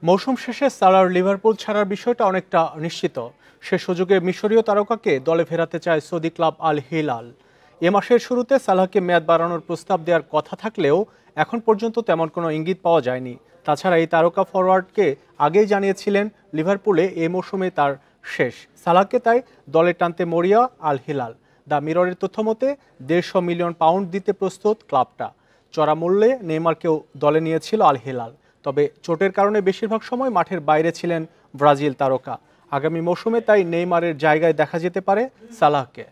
মৌসুম শেষে সালার লিভারপুল ছাড়ার বিষয়টা অনেকটা নিশ্চিত। সে সুযোগে মিশরীয় তারকাকে দলে ফেরাতে চায় সৌদি ক্লাব আল হিলাল। এ মাসের শুরুতে সালাহকে মেয়াদ বাড়ানোর প্রস্তাব দেওয়ার কথা থাকলেও এখন পর্যন্ত তেমন কোনো ইঙ্গিত পাওয়া যায়নি। তাছাড়া এই তারকা ফরওয়ার্ডকে আগেই জানিয়েছিলেন লিভারপুলে এ মৌসুমে তার শেষ। সালাহকে তাই দলে টানতে মরিয়া আল হিলাল। দ্য মিররের তথ্য মতে 150 মিলিয়ন পাউন্ড দিতে প্রস্তুত ক্লাবটা। চড়া মূল্যে নেইমারকেও দলে নিয়েছিল আল হিলাল। তবে চোটের কারণে বেশিরভাগ সময় মাঠের বাইরে ছিলেন ব্রাজিল তারকা। আগামী মৌসুমে তাই নেইমারের জায়গায় দেখা যেতে পারে সালাহকে।